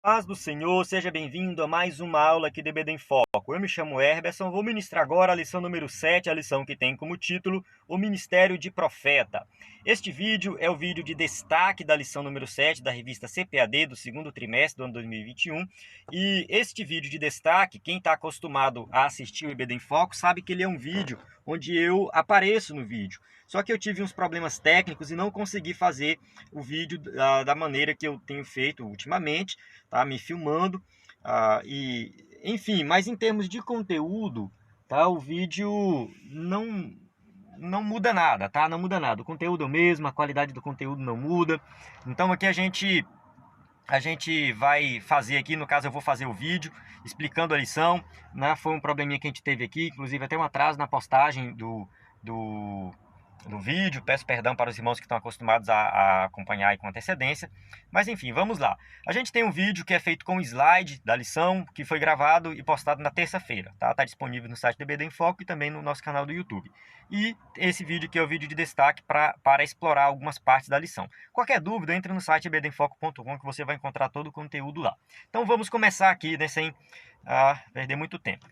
Paz do Senhor, seja bem-vindo a mais uma aula aqui de EBD em Foco. Eu me chamo Herberson, vou ministrar agora a lição número 7, a lição que tem como título O Ministério de Profeta. Este vídeo é o vídeo de destaque da lição número 7 da revista CPAD do segundo trimestre do ano 2021. E este vídeo de destaque, quem está acostumado a assistir o EBD em Foco sabe que ele é um vídeo onde eu apareço no vídeo. Só que eu tive uns problemas técnicos e não consegui fazer o vídeo da maneira que eu tenho feito ultimamente, tá? Me filmando, enfim, mas em termos de conteúdo, tá? O vídeo não muda nada, tá? Não muda nada. O conteúdo é o mesmo, a qualidade do conteúdo não muda. Então aqui a gente vai fazer aqui, no caso eu vou fazer o vídeo explicando a lição, né? Foi um probleminha que a gente teve aqui, inclusive até um atraso na postagem do vídeo. Peço perdão para os irmãos que estão acostumados a acompanhar aí com antecedência. Mas enfim, vamos lá. A gente tem um vídeo que é feito com slide da lição, que foi gravado e postado na terça-feira. Tá disponível no site do EBD em Foco e também no nosso canal do YouTube. E esse vídeo aqui é o vídeo de destaque para explorar algumas partes da lição. Qualquer dúvida, entre no site ebdemfoco.com que você vai encontrar todo o conteúdo lá. Então vamos começar aqui, né, sem perder muito tempo.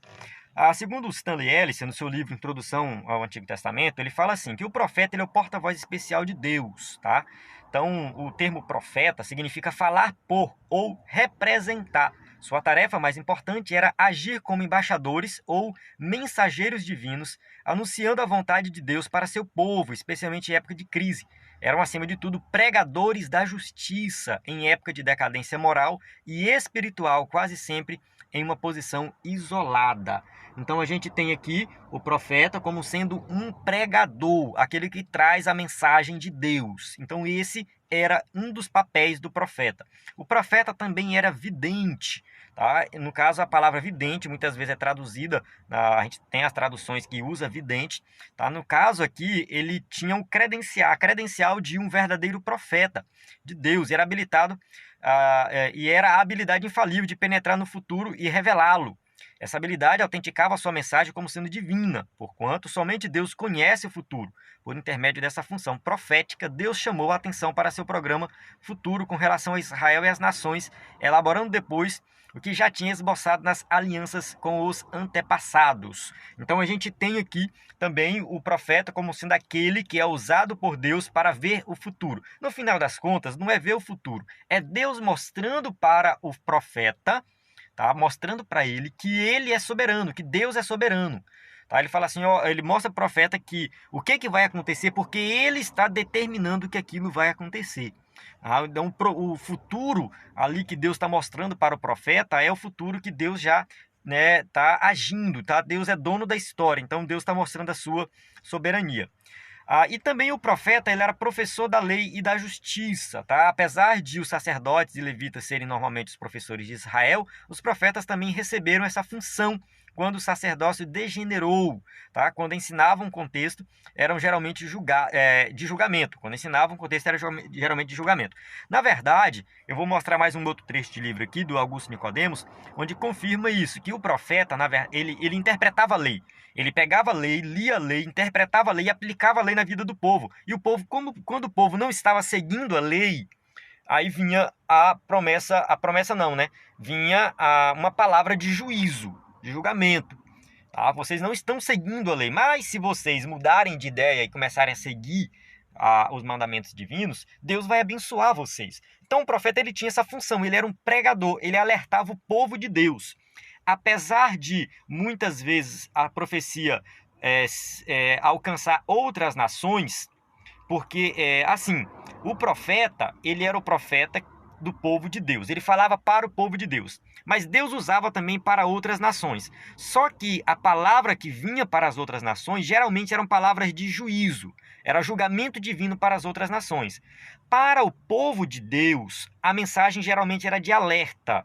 Segundo Stanley Ellison, no seu livro Introdução ao Antigo Testamento, ele fala assim, que o profeta ele é o porta-voz especial de Deus, tá? Então, o termo profeta significa falar por ou representar. Sua tarefa mais importante era agir como embaixadores ou mensageiros divinos, anunciando a vontade de Deus para seu povo, especialmente em época de crise. Eram, acima de tudo, pregadores da justiça em época de decadência moral e espiritual, quase sempre em uma posição isolada. Então a gente tem aqui o profeta como sendo um pregador, aquele que traz a mensagem de Deus. Então esse era um dos papéis do profeta. O profeta também era vidente. Tá? No caso, a palavra vidente muitas vezes é traduzida, a gente tem as traduções que usa vidente. Tá? No caso aqui, ele tinha a credencial de um verdadeiro profeta de Deus. Era habilitado e era a habilidade infalível de penetrar no futuro e revelá-lo. Essa habilidade autenticava a sua mensagem como sendo divina, porquanto somente Deus conhece o futuro. Por intermédio dessa função profética, Deus chamou a atenção para seu programa futuro com relação a Israel e as nações, elaborando depois o que já tinha esboçado nas alianças com os antepassados. Então a gente tem aqui também o profeta como sendo aquele que é usado por Deus para ver o futuro. No final das contas, não é ver o futuro, é Deus mostrando para o profeta, tá? Mostrando para ele que ele é soberano, que Deus é soberano. Tá? Ele fala assim, ele mostra ao profeta que o que vai acontecer porque ele está determinando que aquilo vai acontecer. Então, o futuro ali que Deus está mostrando para o profeta é o futuro que Deus já está agindo. Tá? Deus é dono da história, então Deus está mostrando a sua soberania. E também o profeta ele era professor da lei e da justiça. Tá? Apesar de os sacerdotes e levitas serem normalmente os professores de Israel, os profetas também receberam essa função quando o sacerdócio degenerou. Tá? Quando ensinavam um contexto, eram geralmente de julgamento. Quando ensinavam um contexto, era geralmente de julgamento. Na verdade, eu vou mostrar mais um outro trecho de livro aqui, do Augusto Nicodemos, onde confirma isso, que o profeta, ele interpretava a lei. Ele pegava a lei, lia a lei, interpretava a lei e aplicava a lei na vida do povo. E o povo, quando o povo não estava seguindo a lei, aí vinha a promessa não, né? Vinha uma palavra de juízo, de julgamento. Tá? Vocês não estão seguindo a lei, mas se vocês mudarem de ideia e começarem a seguir os mandamentos divinos, Deus vai abençoar vocês. Então o profeta ele tinha essa função, ele era um pregador, ele alertava o povo de Deus. Apesar de muitas vezes a profecia alcançar outras nações, porque assim, o profeta, ele era o profeta do povo de Deus, ele falava para o povo de Deus, mas Deus usava também para outras nações. Só que a palavra que vinha para as outras nações geralmente eram palavras de juízo, era julgamento divino para as outras nações. Para o povo de Deus, a mensagem geralmente era de alerta.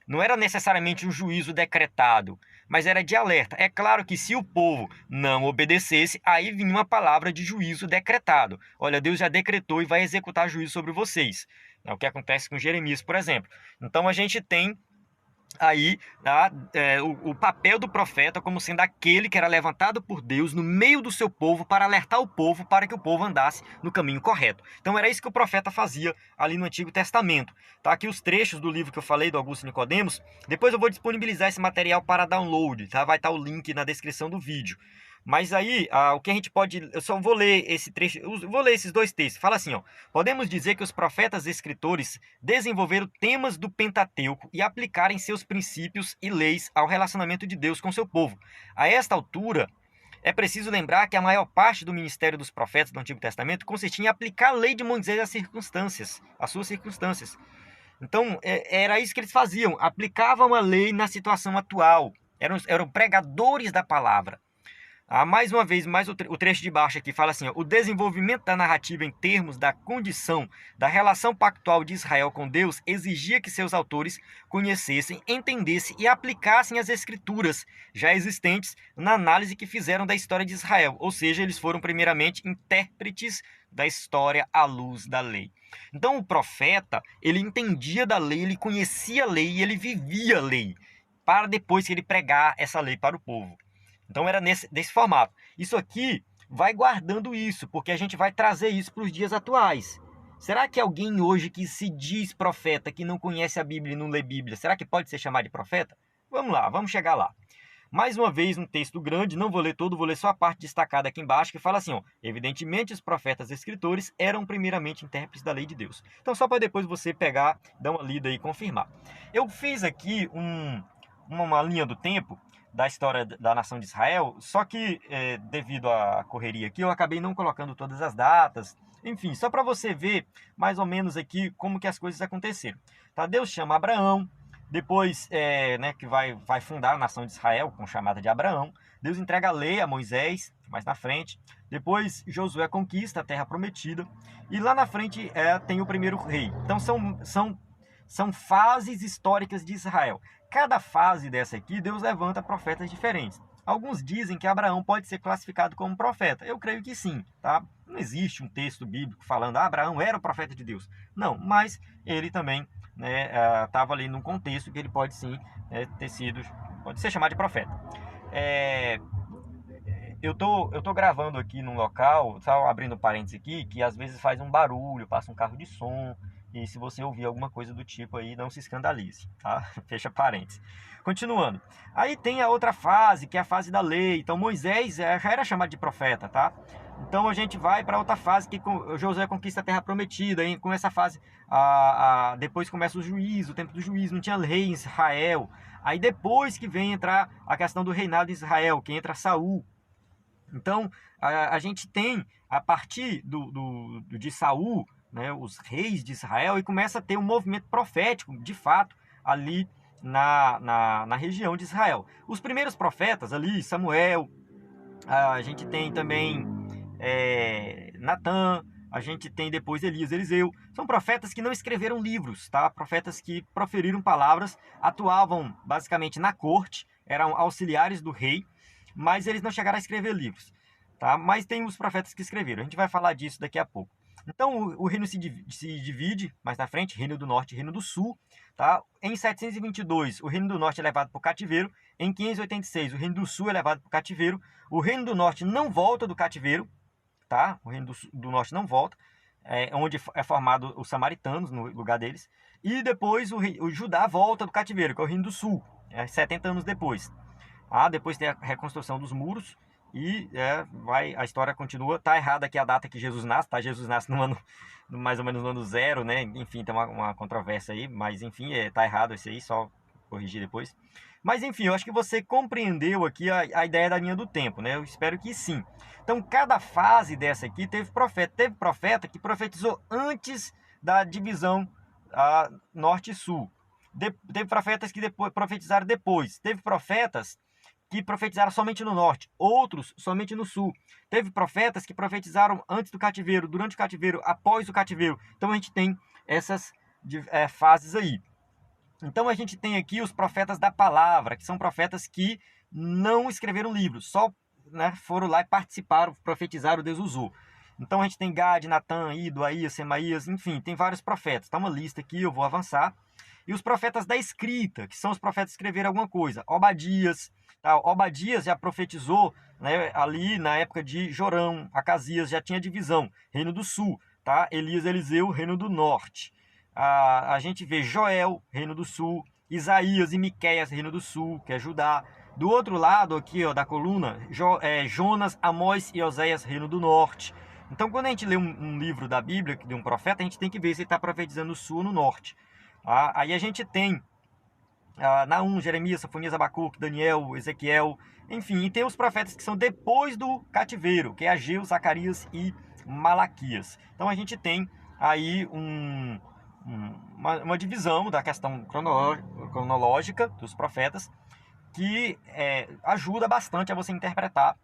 Não era necessariamente um juízo decretado, mas era de alerta. É claro que se o povo não obedecesse, aí vinha uma palavra de juízo decretado. Olha, Deus já decretou e vai executar juízo sobre vocês. É o que acontece com Jeremias, por exemplo. Então a gente tem aí o papel do profeta como sendo aquele que era levantado por Deus no meio do seu povo para alertar o povo para que o povo andasse no caminho correto. Então era isso que o profeta fazia ali no Antigo Testamento. Tá aqui os trechos do livro que eu falei do Augusto Nicodemos. Depois eu vou disponibilizar esse material para download, tá? Vai estar o link na descrição do vídeo. Mas aí, o que a gente pode... Eu só vou ler esse trecho, vou ler esses dois textos. Fala assim, ó. Podemos dizer que os profetas e escritores desenvolveram temas do Pentateuco e aplicarem seus princípios e leis ao relacionamento de Deus com seu povo. A esta altura, é preciso lembrar que a maior parte do ministério dos profetas do Antigo Testamento consistia em aplicar a lei de Moisés às suas circunstâncias. Então, era isso que eles faziam. Aplicavam a lei na situação atual. Eram pregadores da palavra. Mais uma vez, o trecho de baixo aqui fala assim, ó, o desenvolvimento da narrativa em termos da condição da relação pactual de Israel com Deus exigia que seus autores conhecessem, entendessem e aplicassem as escrituras já existentes na análise que fizeram da história de Israel. Ou seja, eles foram primeiramente intérpretes da história à luz da lei. Então o profeta, ele entendia da lei, ele conhecia a lei e ele vivia a lei, para depois que ele pregar essa lei para o povo. Então era desse formato. Isso aqui vai guardando isso, porque a gente vai trazer isso para os dias atuais. Será que alguém hoje que se diz profeta, que não conhece a Bíblia e não lê Bíblia, será que pode ser chamado de profeta? Vamos lá, vamos chegar lá. Mais uma vez, um texto grande, não vou ler todo, vou ler só a parte destacada aqui embaixo, que fala assim, ó, evidentemente os profetas e escritores eram primeiramente intérpretes da lei de Deus. Então só para depois você pegar, dar uma lida e confirmar. Eu fiz aqui uma linha do tempo da história da nação de Israel, só que devido à correria aqui, eu acabei não colocando todas as datas, enfim, só para você ver mais ou menos aqui como que as coisas aconteceram. Tá? Deus chama Abraão, depois que vai fundar a nação de Israel, com chamada de Abraão. Deus entrega a lei a Moisés, mais na frente. Depois Josué conquista a terra prometida, e lá na frente tem o primeiro rei. Então são fases históricas de Israel. Cada fase dessa aqui, Deus levanta profetas diferentes. Alguns dizem que Abraão pode ser classificado como profeta. Eu creio que sim, tá? Não existe um texto bíblico falando Abraão era o profeta de Deus. Não, mas ele também estava ali num contexto que ele pode sim pode ser chamado de profeta. Eu tô gravando aqui num local, só abrindo parênteses aqui, que às vezes faz um barulho, passa um carro de som. E se você ouvir alguma coisa do tipo aí, não se escandalize, tá? Fecha parênteses. Continuando. Aí tem a outra fase, que é a fase da lei. Então Moisés já era chamado de profeta, tá? Então a gente vai para outra fase, que Josué conquista a terra prometida. Aí com essa fase, depois começa o juízo, o tempo do juízo, não tinha rei em Israel. Aí depois que vem entrar a questão do reinado de Israel, que entra Saul. Então a gente tem, a partir de Saul, os reis de Israel, e começa a ter um movimento profético, de fato, ali na região de Israel. Os primeiros profetas ali, Samuel, a gente tem também Natã, a gente tem depois Elias, Eliseu. São profetas que não escreveram livros, tá? Profetas que proferiram palavras, atuavam basicamente na corte, eram auxiliares do rei, mas eles não chegaram a escrever livros, tá? Mas tem os profetas que escreveram, a gente vai falar disso daqui a pouco. Então o reino se divide mais na frente, reino do norte e reino do sul. Tá? Em 722, o reino do norte é levado para o cativeiro. Em 586, o reino do sul é levado para o cativeiro. O reino do norte não volta do cativeiro. Tá? O reino do norte não volta, onde é formado os samaritanos no lugar deles. E depois o Judá volta do cativeiro, que é o reino do sul, 70 anos depois. Depois tem a reconstrução dos muros. E a história continua. Tá errada aqui a data que Jesus nasce, tá? Jesus nasce no ano, mais ou menos no ano 0, né? Enfim, tem uma controvérsia aí, mas enfim, tá errado esse aí, só corrigir depois. Mas enfim, eu acho que você compreendeu aqui a ideia da linha do tempo, né? Eu espero que sim. Então, cada fase dessa aqui teve profeta. Teve profeta que profetizou antes da divisão norte e sul. Teve profetas que profetizaram depois. Teve profetas que profetizaram somente no norte, outros somente no sul. Teve profetas que profetizaram antes do cativeiro, durante o cativeiro, após o cativeiro. Então a gente tem essas fases aí. Então a gente tem aqui os profetas da palavra, que são profetas que não escreveram livros, só foram lá e participaram, profetizaram, Deus usou. Então a gente tem Gad, Natã, Ido, Aías, Semaías, enfim, tem vários profetas. Tá uma lista aqui, eu vou avançar. E os profetas da escrita, que são os profetas que escreveram alguma coisa. Obadias, tá? Obadias já profetizou, né, ali na época de Jorão. Acasias já tinha divisão, reino do sul, tá? Elias, Eliseu, reino do norte. A gente vê Joel, reino do sul, Isaías e Miqueias, reino do sul, que é Judá. Do outro lado aqui, ó, da coluna, Jonas, Amós e Oséias, reino do norte. Então, quando a gente lê um livro da Bíblia, de um profeta, a gente tem que ver se ele está profetizando no sul ou no norte. Aí a gente tem Naum, Jeremias, Sofonias, Abacuque, Daniel, Ezequiel, enfim, e tem os profetas que são depois do cativeiro, que é Ageu, Zacarias e Malaquias. Então a gente tem aí uma divisão da questão cronológica dos profetas, que ajuda bastante a você interpretar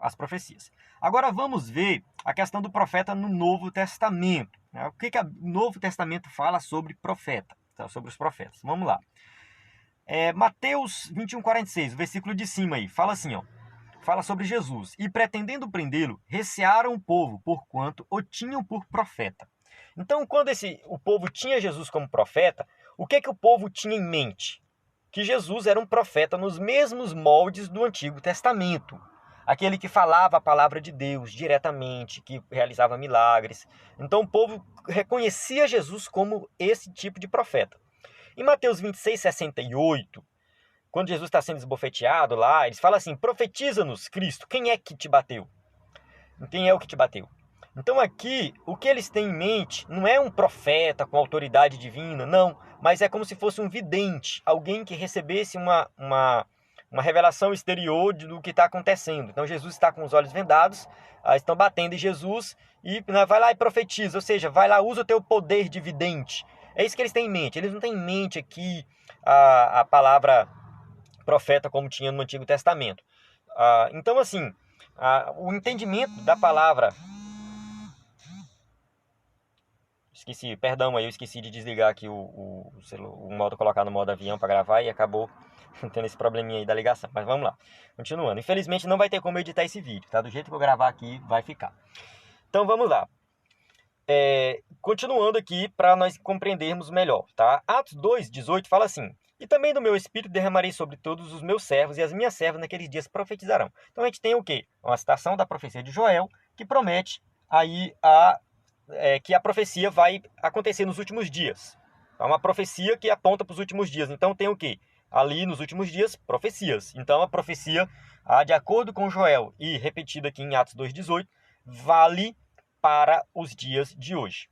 as profecias. Agora vamos ver a questão do profeta no Novo Testamento. O que o Novo Testamento fala sobre profeta, sobre os profetas? Vamos lá. Mateus 21:46, o versículo de cima aí, fala assim, ó, fala sobre Jesus. E pretendendo prendê-lo, recearam o povo, porquanto o tinham por profeta. Então, quando o povo tinha Jesus como profeta, o que o povo tinha em mente? Que Jesus era um profeta nos mesmos moldes do Antigo Testamento. Aquele que falava a palavra de Deus diretamente, que realizava milagres. Então o povo reconhecia Jesus como esse tipo de profeta. Em Mateus 26:68, quando Jesus está sendo esbofeteado lá, eles falam assim: profetiza-nos, Cristo, quem é que te bateu? Quem é o que te bateu? Então aqui, o que eles têm em mente não é um profeta com autoridade divina, não, mas é como se fosse um vidente, alguém que recebesse uma revelação exterior do que está acontecendo. Então Jesus está com os olhos vendados, estão batendo em Jesus e vai lá e profetiza, ou seja, vai lá, usa o teu poder de vidente. É isso que eles têm em mente. Eles não têm em mente aqui a palavra profeta como tinha no Antigo Testamento. Então assim, o entendimento da palavra... eu esqueci de desligar aqui o modo, colocar no modo avião para gravar e acabou tendo esse probleminha aí da ligação. Mas vamos lá, continuando. Infelizmente não vai ter como editar esse vídeo, tá? Do jeito que eu gravar aqui vai ficar. Então vamos lá. Continuando aqui para nós compreendermos melhor, tá? Atos 2:18 fala assim: e também do meu espírito derramarei sobre todos os meus servos, e as minhas servas naqueles dias profetizarão. Então a gente tem o quê? Uma citação da profecia de Joel, que promete aí que a profecia vai acontecer nos últimos dias. É uma profecia que aponta para os últimos dias. Então tem o quê? Ali nos últimos dias, profecias. Então a profecia, de acordo com Joel e repetida aqui em Atos 2:18, vale para os dias de hoje.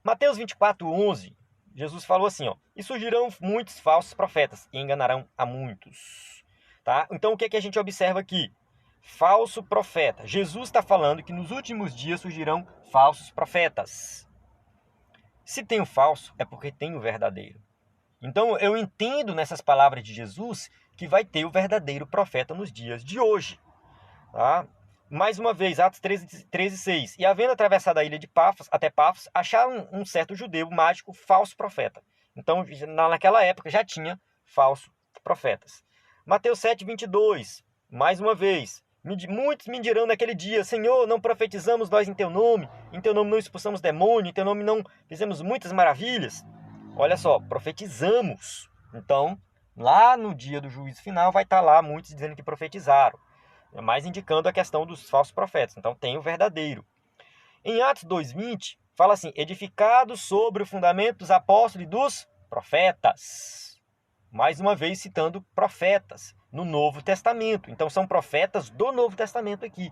Mateus 24:11, Jesus falou assim, ó: e surgirão muitos falsos profetas e enganarão a muitos. Tá? Então o que a gente observa aqui? Falso profeta. Jesus está falando que nos últimos dias surgirão falsos profetas. Se tem o falso, é porque tem o verdadeiro. Então eu entendo nessas palavras de Jesus que vai ter o verdadeiro profeta nos dias de hoje. Tá? Mais uma vez, Atos 13:6. E havendo atravessado a ilha de Pafos, até Pafos, acharam um certo judeu mágico falso profeta. Então naquela época já tinha falsos profetas. Mateus 7:22. Mais uma vez. Muitos me dirão naquele dia: Senhor, não profetizamos nós em teu nome não expulsamos demônio, em teu nome não fizemos muitas maravilhas. Olha só, profetizamos. Então, lá no dia do juízo final vai estar lá muitos dizendo que profetizaram, mais indicando a questão dos falsos profetas. Então tem o verdadeiro. Em Atos 2:20 fala assim: edificados sobre o fundamento dos apóstolos e dos profetas. Mais uma vez citando profetas no Novo Testamento. Então são profetas do Novo Testamento aqui.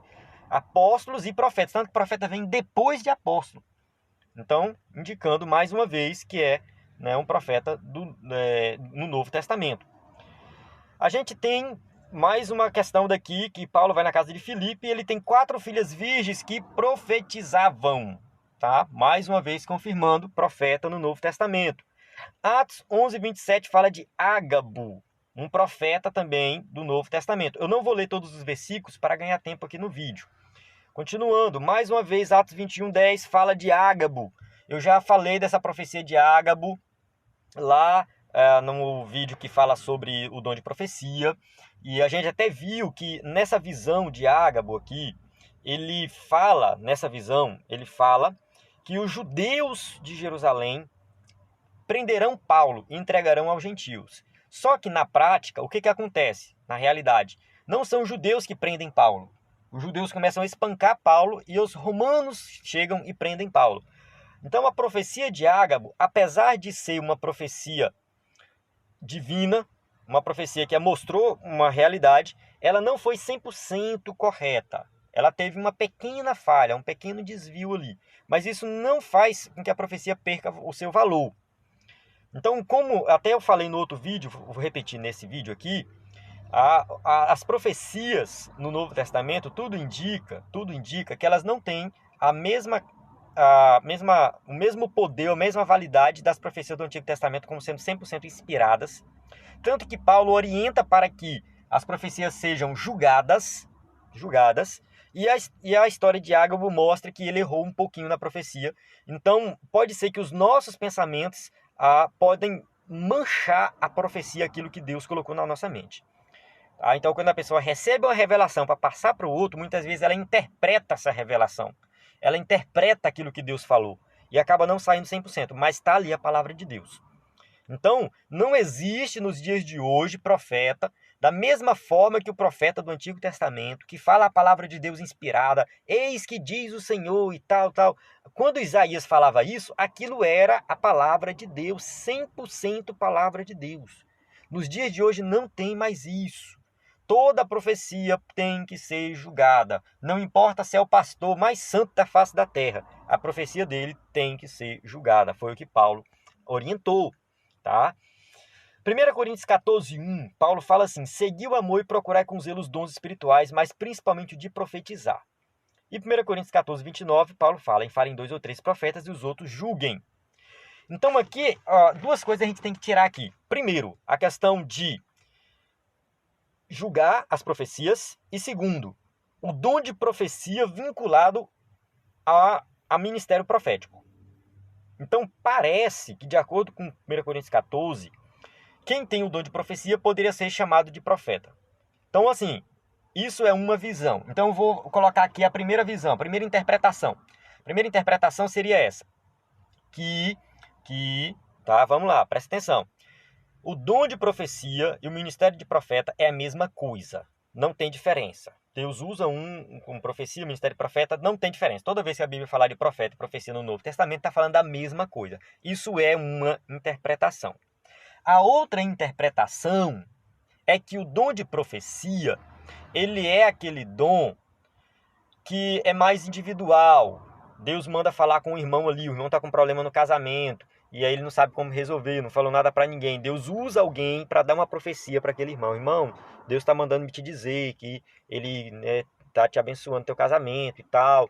Apóstolos e profetas. Tanto que profeta vem depois de apóstolo. Então, indicando mais uma vez que é um profeta no Novo Testamento. A gente tem mais uma questão daqui, que Paulo vai na casa de Filipe e ele tem 4 filhas virgens que profetizavam. Tá? Mais uma vez confirmando profeta no Novo Testamento. Atos 11:27 fala de Ágabo, um profeta também do Novo Testamento. Eu não vou ler todos os versículos para ganhar tempo aqui no vídeo. Continuando, mais uma vez, Atos 21:10 fala de Ágabo. Eu já falei dessa profecia de Ágabo lá no vídeo que fala sobre o dom de profecia. E a gente até viu que nessa visão de Ágabo aqui, ele fala que os judeus de Jerusalém prenderão Paulo e entregarão aos gentios. Só que na prática, o que acontece? Na realidade, não são os judeus que prendem Paulo. Os judeus começam a espancar Paulo e os romanos chegam e prendem Paulo. Então a profecia de Ágabo, apesar de ser uma profecia divina, uma profecia que mostrou uma realidade, ela não foi 100% correta. Ela teve uma pequena falha, um pequeno desvio ali. Mas isso não faz com que a profecia perca o seu valor. Então, como até eu falei no outro vídeo, vou repetir nesse vídeo aqui, as profecias no Novo Testamento, tudo indica que elas não têm o mesmo poder, a mesma validade das profecias do Antigo Testamento como sendo 100% inspiradas. Tanto que Paulo orienta para que as profecias sejam julgadas, e a história de Ágabo mostra que ele errou um pouquinho na profecia. Então, pode ser que os nossos pensamentos podem manchar a profecia, aquilo que Deus colocou na nossa mente. Então, quando a pessoa recebe uma revelação para passar para o outro, muitas vezes ela interpreta essa revelação. Ela interpreta aquilo que Deus falou e acaba não saindo 100%, mas está ali a palavra de Deus. Então, não existe nos dias de hoje profeta, da mesma forma que o profeta do Antigo Testamento, que fala a palavra de Deus inspirada, eis que diz o Senhor e tal. Quando Isaías falava isso, aquilo era a palavra de Deus, 100% palavra de Deus. Nos dias de hoje não tem mais isso. Toda profecia tem que ser julgada. Não importa se é o pastor mais santo da face da terra, a profecia dele tem que ser julgada. Foi o que Paulo orientou. Tá? 1 Coríntios 14:1, Paulo fala assim: segui o amor e procurai com zelo os dons espirituais, mas principalmente o de profetizar. E 1 Coríntios 14:29, Paulo fala em 2 ou 3 profetas e os outros julguem. Então aqui, duas coisas a gente tem que tirar aqui. Primeiro, a questão de julgar as profecias, e segundo, o dom de profecia vinculado a ministério profético. Então parece que, de acordo com 1 Coríntios 14, quem tem o dom de profecia poderia ser chamado de profeta. Então, assim, isso é uma visão. Então eu vou colocar aqui a primeira visão, a primeira interpretação. A primeira interpretação seria essa. Tá, vamos lá, presta atenção. O dom de profecia e o ministério de profeta é a mesma coisa. Não tem diferença. Deus usa um como profecia, o ministério de profeta, não tem diferença. Toda vez que a Bíblia falar de profeta e profecia no Novo Testamento, está falando da mesma coisa. Isso é uma interpretação. A outra interpretação é que o dom de profecia, ele é aquele dom que é mais individual. Deus manda falar com o irmão ali, o irmão está com problema no casamento, e aí ele não sabe como resolver, não falou nada para ninguém. Deus usa alguém para dar uma profecia para aquele irmão. Irmão, Deus está mandando me te dizer que ele está te abençoando teu casamento e tal.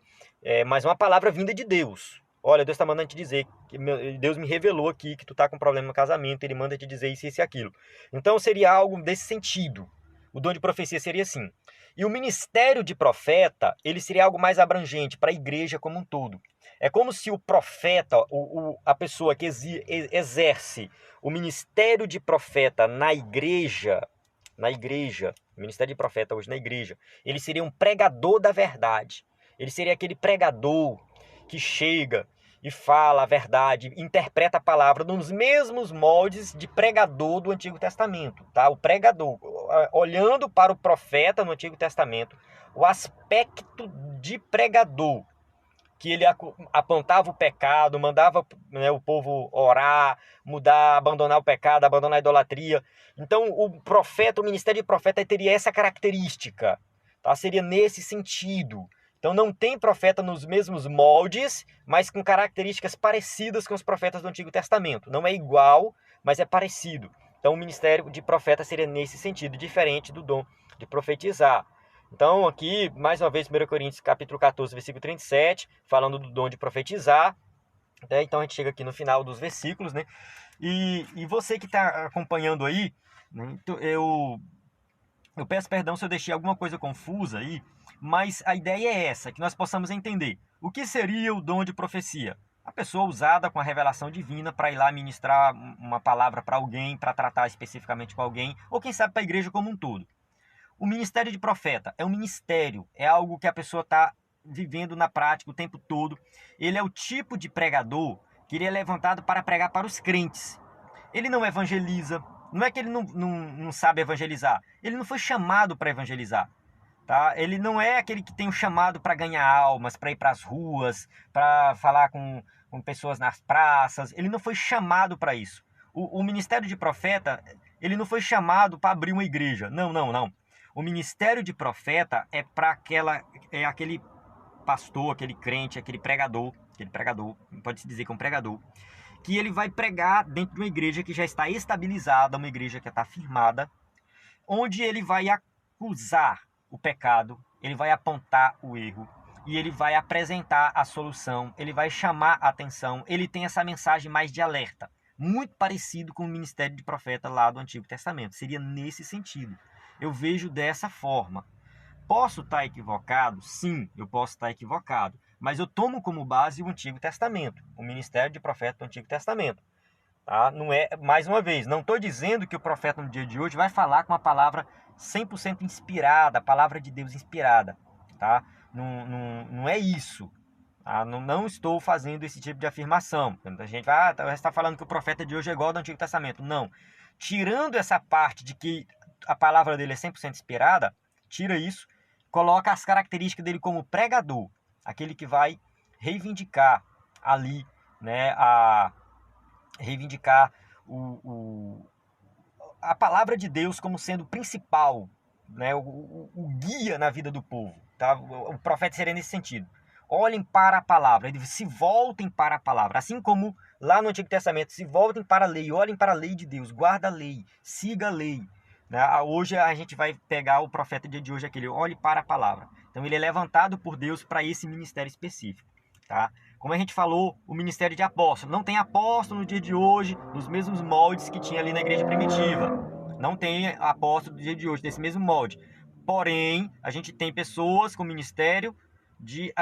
Mas uma palavra vinda de Deus. Olha, Deus está mandando te dizer, que Deus me revelou aqui que tu está com problema no casamento, ele manda te dizer isso, isso e aquilo. Então seria algo desse sentido. O dom de profecia seria assim. E o ministério de profeta, ele seria algo mais abrangente para a igreja como um todo. É como se o profeta, a pessoa que exerce o ministério de profeta na igreja, o ministério de profeta hoje na igreja, ele seria um pregador da verdade. Ele seria aquele pregador que chega e fala a verdade, interpreta a palavra nos mesmos moldes de pregador do Antigo Testamento. Tá? O pregador, olhando para o profeta no Antigo Testamento, o aspecto de pregador, que ele apontava o pecado, mandava o povo orar, mudar, abandonar o pecado, abandonar a idolatria. Então o profeta, o ministério de profeta teria essa característica, tá? Seria nesse sentido. Então não tem profeta nos mesmos moldes, mas com características parecidas com os profetas do Antigo Testamento. Não é igual, mas é parecido. Então o ministério de profeta seria nesse sentido, diferente do dom de profetizar. Então aqui, mais uma vez, 1 Coríntios capítulo 14, versículo 37, falando do dom de profetizar. Então a gente chega aqui no final dos versículos, né? E você que está acompanhando aí, né, eu peço perdão se eu deixei alguma coisa confusa aí, mas a ideia é essa, que nós possamos entender o que seria o dom de profecia. A pessoa usada com a revelação divina para ir lá ministrar uma palavra para alguém, para tratar especificamente com alguém, ou quem sabe para a igreja como um todo. O ministério de profeta é um ministério, é algo que a pessoa está vivendo na prática o tempo todo. Ele é o tipo de pregador que ele é levantado para pregar para os crentes. Ele não evangeliza, não é que ele não sabe evangelizar, ele não foi chamado para evangelizar. Tá? Ele não é aquele que tem o chamado para ganhar almas, para ir para as ruas, para falar com pessoas nas praças. Ele não foi chamado para isso. O ministério de profeta, ele não foi chamado para abrir uma igreja. Não, não, não. O ministério de profeta é para aquele pastor, aquele crente, aquele pregador, pode-se dizer que é um pregador, que ele vai pregar dentro de uma igreja que já está estabilizada, uma igreja que está firmada, onde ele vai acusar o pecado, ele vai apontar o erro e ele vai apresentar a solução, ele vai chamar a atenção, ele tem essa mensagem mais de alerta, muito parecido com o ministério de profeta lá do Antigo Testamento, seria nesse sentido. Eu vejo dessa forma. Posso estar equivocado? Sim, eu posso estar equivocado, mas eu tomo como base o Antigo Testamento, o ministério de profeta do Antigo Testamento. Tá? Não é, mais uma vez, não estou dizendo que o profeta no dia de hoje vai falar com uma palavra 100% inspirada, a palavra de Deus inspirada. Tá? Não é isso. Tá? Não estou fazendo esse tipo de afirmação. A gente vai estar falando que o profeta de hoje é igual ao do Antigo Testamento. Não. Tirando essa parte de que a palavra dele é 100% inspirada, tira isso, coloca as características dele como pregador, aquele que vai reivindicar ali, né, reivindicar a palavra de Deus como sendo principal, né, o guia na vida do povo. Tá? O profeta seria nesse sentido. Olhem para a palavra, se voltem para a palavra. Assim como lá no Antigo Testamento, se voltem para a lei, olhem para a lei de Deus, guarda a lei, siga a lei. Né? Hoje a gente vai pegar o profeta de hoje, aquele olhe para a palavra. Então ele é levantado por Deus para esse ministério específico. Tá? Como a gente falou, o ministério de apóstolo. Não tem apóstolo no dia de hoje, nos mesmos moldes que tinha ali na igreja primitiva. Não tem apóstolo no dia de hoje, nesse mesmo molde. Porém, a gente tem pessoas com ministério de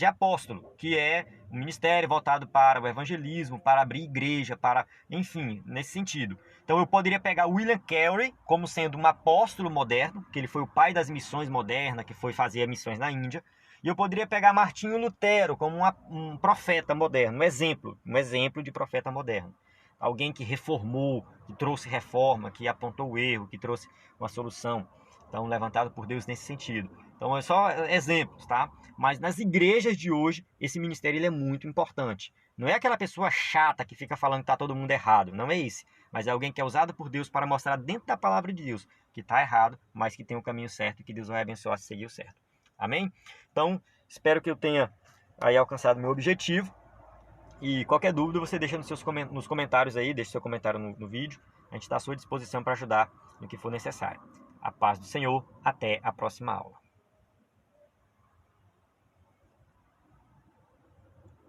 apóstolo, que é um ministério voltado para o evangelismo, para abrir igreja, para, enfim, nesse sentido. Então eu poderia pegar William Carey como sendo um apóstolo moderno, que ele foi o pai das missões modernas, que foi fazer missões na Índia. E eu poderia pegar Martinho Lutero como um profeta moderno, um exemplo de profeta moderno. Alguém que reformou, que trouxe reforma, que apontou o erro, que trouxe uma solução. Então, levantado por Deus nesse sentido. Então, é só exemplos, tá? Mas nas igrejas de hoje, esse ministério ele é muito importante. Não é aquela pessoa chata que fica falando que está todo mundo errado. Não é esse. Mas é alguém que é usado por Deus para mostrar dentro da palavra de Deus que está errado, mas que tem o caminho certo e que Deus vai abençoar se seguir o certo. Amém? Então, espero que eu tenha aí alcançado meu objetivo. E qualquer dúvida você deixa nos comentários aí, deixa seu comentário no vídeo. A gente está à sua disposição para ajudar no que for necessário. A paz do Senhor, até a próxima aula.